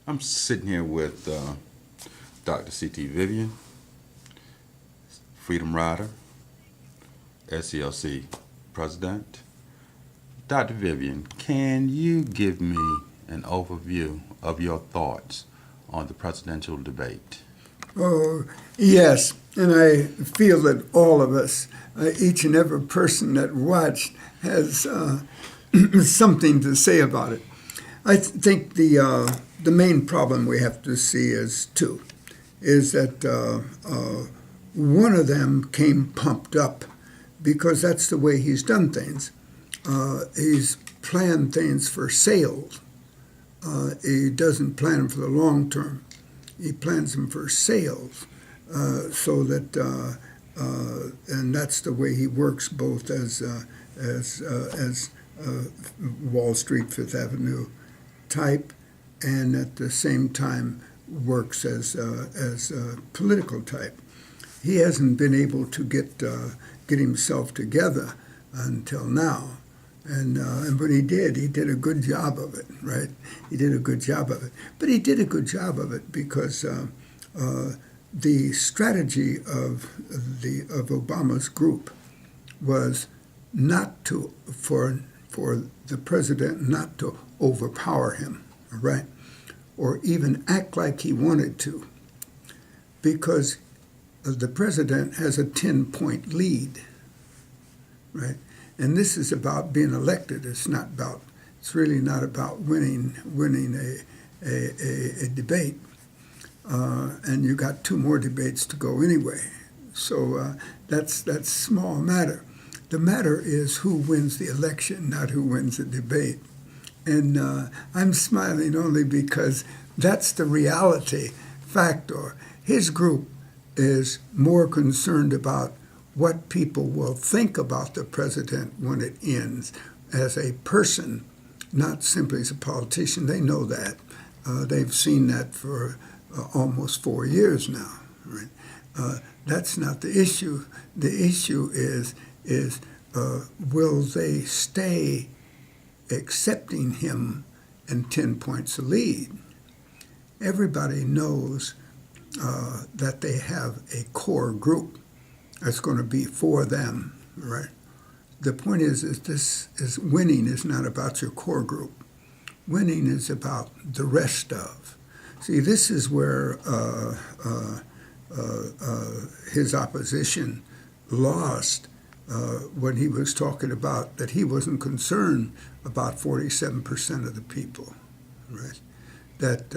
I'm sitting here with Dr. C.T. Vivian, Freedom Rider, SCLC President. Dr. Vivian, can you give me an overview of your thoughts on the presidential debate? Oh, yes. And I feel that all of us, each and every person that watched, has something to say about it. I think the main problem we have to see is two, is that one of them came pumped up because that's the way he's done things. He's planned things for sales. He doesn't plan them for the long term. He plans them for sales, so that and that's the way he works, both as Wall Street, Fifth Avenue type, and at the same time works as a political type. He hasn't been able to get himself together until now. And when he did a good job of it, right? He did a good job of it. But he did a good job of it because the strategy of Obama's group was not to for the president not to overpower him, right? Or even act like he wanted to, because the president has a 10-point lead, right? And this is about being elected. It's really not about winning a debate. And you got two more debates to go anyway. So that's small matter. The matter is who wins the election, not who wins the debate. And I'm smiling only because that's the reality factor. His group is more concerned about what people will think about the president when it ends as a person, not simply as a politician. They know that. They've seen that for almost 4 years now. Right? That's not the issue. The issue is will they stay accepting him and 10 points a lead? Everybody knows that they have a core group that's going to be for them, right? The point is winning is not about your core group. Winning is about the rest of. See, this is where his opposition lost when he was talking about that he wasn't concerned about 47% of the people, right? That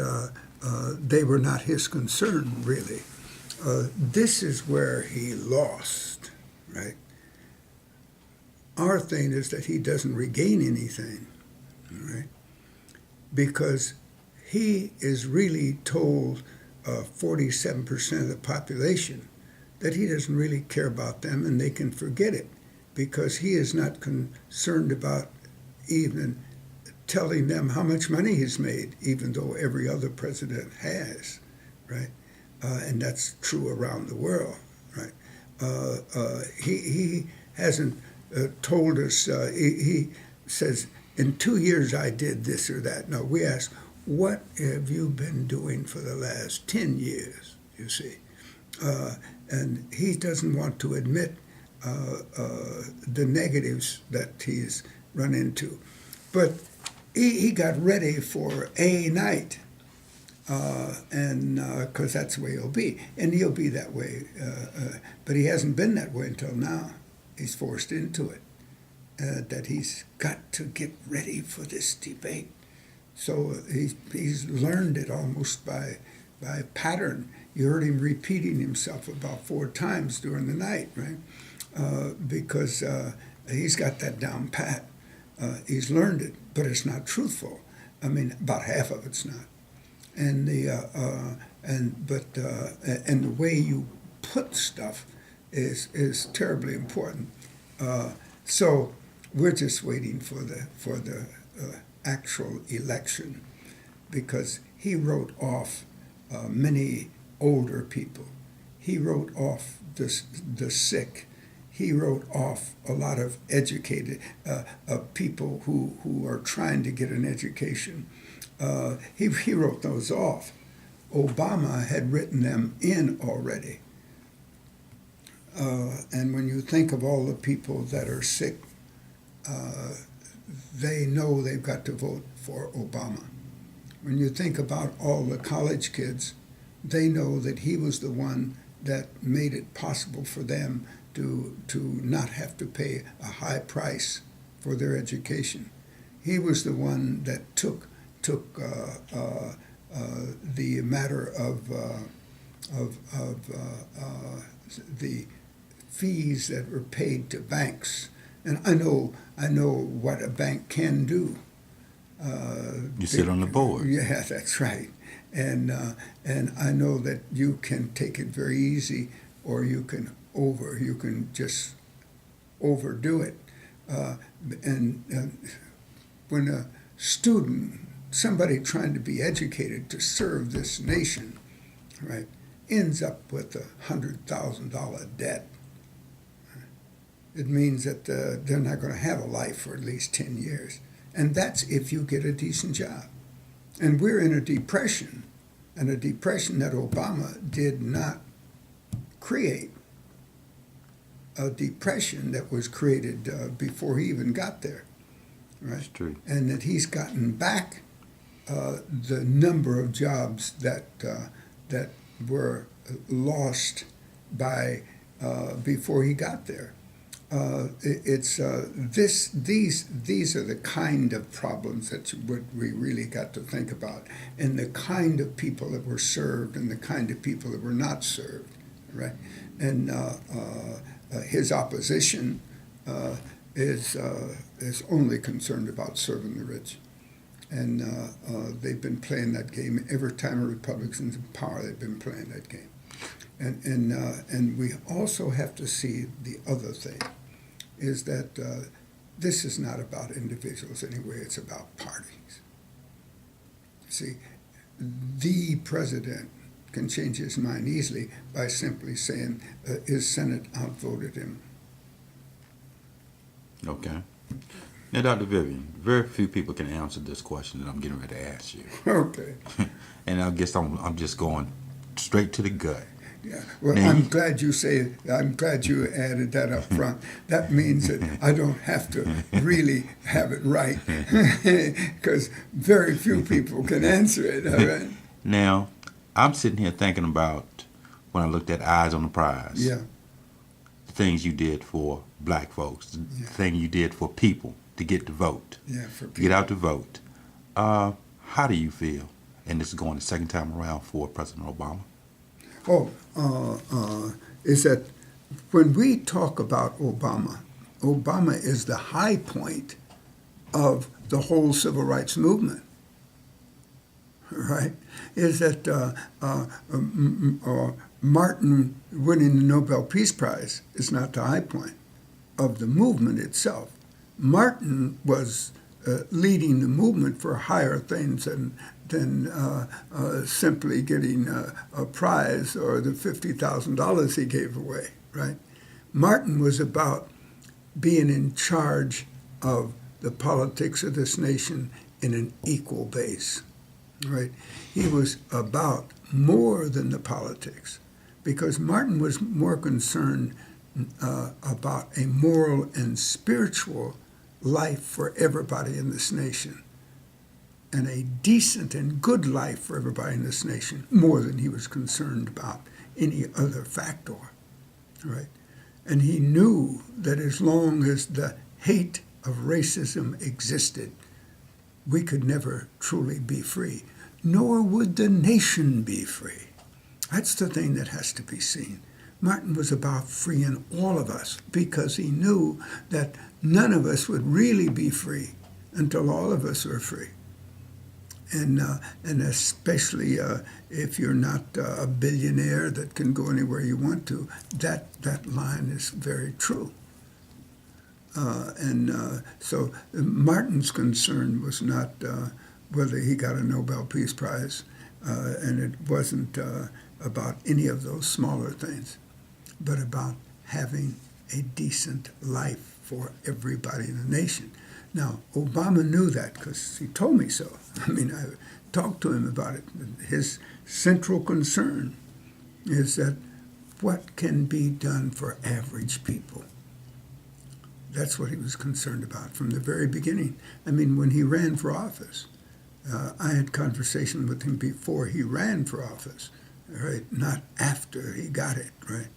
they were not his concern, really. This is where he lost, right? Our thing is that he doesn't regain anything, right? Because he is really told 47% of the population that he doesn't really care about them and they can forget it, because he is not concerned about even telling them how much money he's made, even though every other president has, right? And that's true around the world, right? He hasn't told us, he says, in 2 years I did this or that. No, we ask, what have you been doing for the last 10 years, you see? And he doesn't want to admit the negatives that he's run into. But he got ready for a night. And because that's the way he'll be. And he'll be that way. But he hasn't been that way until now. He's forced into it. That he's got to get ready for this debate. So he's learned it almost by pattern. You heard him repeating himself about 4 times during the night, right? Because he's got that down pat. He's learned it, but it's not truthful. I mean, about half of it's not. And the way you put stuff is terribly important. So we're just waiting for the actual election, because he wrote off many older people. He wrote off the sick. He wrote off a lot of educated people who are trying to get an education. he wrote those off. Obama had written them in already. And when you think of all the people that are sick, they know they've got to vote for Obama. When you think about all the college kids, they know that he was the one that made it possible for them to not have to pay a high price for their education. He was the one that took the matter of the fees that were paid to banks. And I know what a bank can do. You sit on the board. Yeah, that's right. And I know that you can take it very easy, or you can just overdo it. And when a student, somebody trying to be educated to serve this nation, right, ends up with $100,000 debt, it means that they're not going to have a life for at least 10 years. And that's if you get a decent job. And we're in a depression, and a depression that Obama did not create, a depression that was created before he even got there. Right? That's true. And that he's gotten back the number of jobs that were lost by before he got there. These are the kind of problems that we really got to think about, and the kind of people that were served and the kind of people that were not served, right? And his opposition is only concerned about serving the rich, and they've been playing that game every time a Republican's in power. They've been playing that game, and we also have to see the other thing. Is that this is not about individuals anyway, it's about parties. See, the president can change his mind easily by simply saying his Senate outvoted him. Okay. Now, Dr. Vivian, very few people can answer this question that I'm getting ready to ask you. Okay. And I guess I'm just going straight to the gut. Yeah. Well, Now, I'm glad you added that up front. That means that I don't have to really have it right, because very few people can answer it. All right? Now, I'm sitting here thinking about when I looked at Eyes on the Prize. Yeah. The things you did for black folks, the thing you did for people to get to vote. Yeah, for people. To get out to vote. How do you feel? And this is going the second time around for President Obama. Is that when we talk about Obama, Obama is the high point of the whole civil rights movement, right? Is that Martin winning the Nobel Peace Prize is not the high point of the movement itself. Martin was leading the movement for higher things than simply getting a prize or the $50,000 he gave away, right? Martin was about being in charge of the politics of this nation in an equal base, right? He was about more than the politics, because Martin was more concerned about a moral and spiritual life for everybody in this nation, and a decent and good life for everybody in this nation, more than he was concerned about any other factor, right? And he knew that as long as the hate of racism existed, we could never truly be free, nor would the nation be free. That's the thing that has to be seen. Martin was about freeing all of us, because he knew that none of us would really be free until all of us were free. And especially if you're not a billionaire that can go anywhere you want to, that line is very true. So Martin's concern was not whether he got a Nobel Peace Prize, and it wasn't about any of those smaller things, but about having a decent life for everybody in the nation. Now, Obama knew that because he told me so. I mean, I talked to him about it. His central concern is that what can be done for average people. That's what he was concerned about from the very beginning. I mean, when he ran for office, I had conversation with him before he ran for office, right? Not after he got it, right?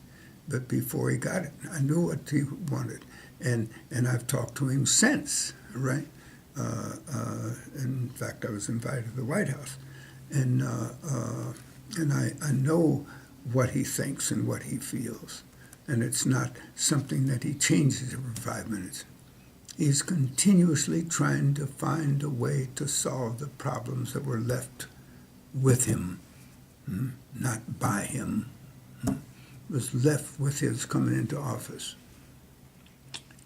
But before he got it, I knew what he wanted, and I've talked to him since, right? In fact, I was invited to the White House, and I know what he thinks and what he feels, and it's not something that he changes every 5 minutes. He's continuously trying to find a way to solve the problems that were left with him, not by him. Was left with his coming into office.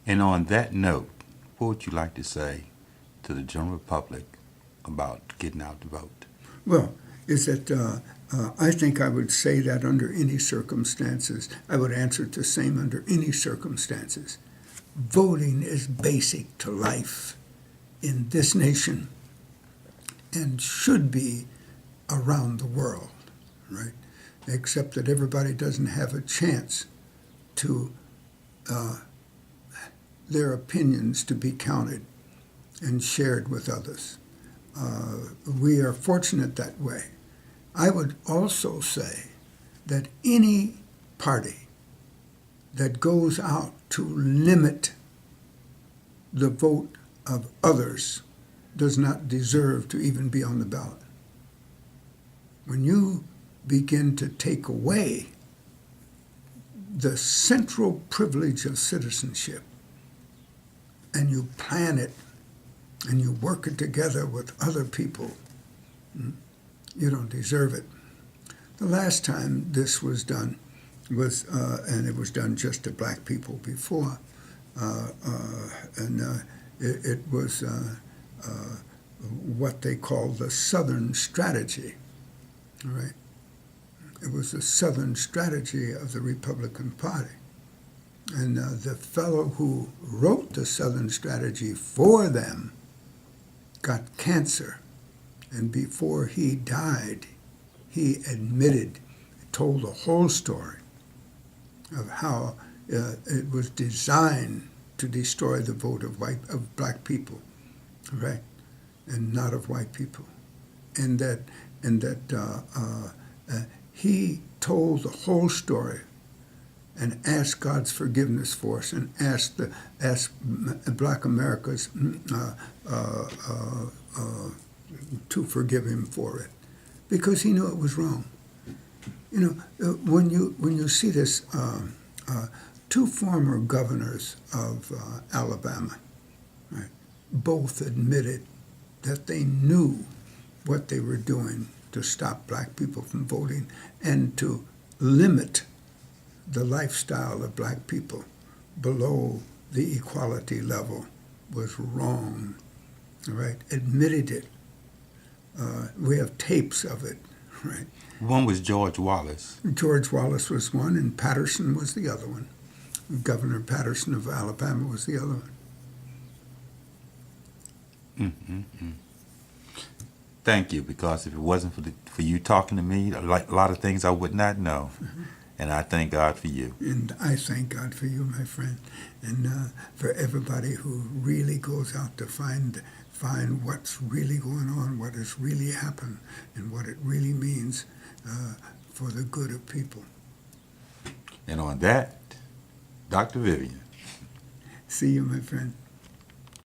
And on that note, what would you like to say to the general public about getting out to vote? Well, is that I think I would say that under any circumstances, I would answer it the same under any circumstances. Voting is basic to life in this nation and should be around the world, right? Except that everybody doesn't have a chance to their opinions to be counted and shared with others. We are fortunate that way. I would also say that any party that goes out to limit the vote of others does not deserve to even be on the ballot. When you begin to take away the central privilege of citizenship and you plan it and you work it together with other people, you don't deserve it. The last time this was done was, and it was done just to black people before, it was what they call the Southern strategy, right? It was the Southern strategy of the Republican Party. And the fellow who wrote the Southern strategy for them got cancer. And before he died, he admitted, told the whole story of how it was designed to destroy the vote of black people, right, and not of white people, and that he told the whole story and asked God's forgiveness for us and asked Black Americans to forgive him for it, because he knew it was wrong. You know, when you see this, two former governors of Alabama, right, both admitted that they knew what they were doing to stop black people from voting and to limit the lifestyle of black people below the equality level was wrong, right? Admitted it. We have tapes of it, right? One was George Wallace. George Wallace was one, and Patterson was the other one. Governor Patterson of Alabama was the other one. Mm-hmm. Thank you, because if it wasn't for you talking to me, a lot of things I would not know. Mm-hmm. And I thank God for you. And I thank God for you, my friend, and for everybody who really goes out to find what's really going on, what has really happened, and what it really means for the good of people. And on that, Dr. Vivian. See you, my friend.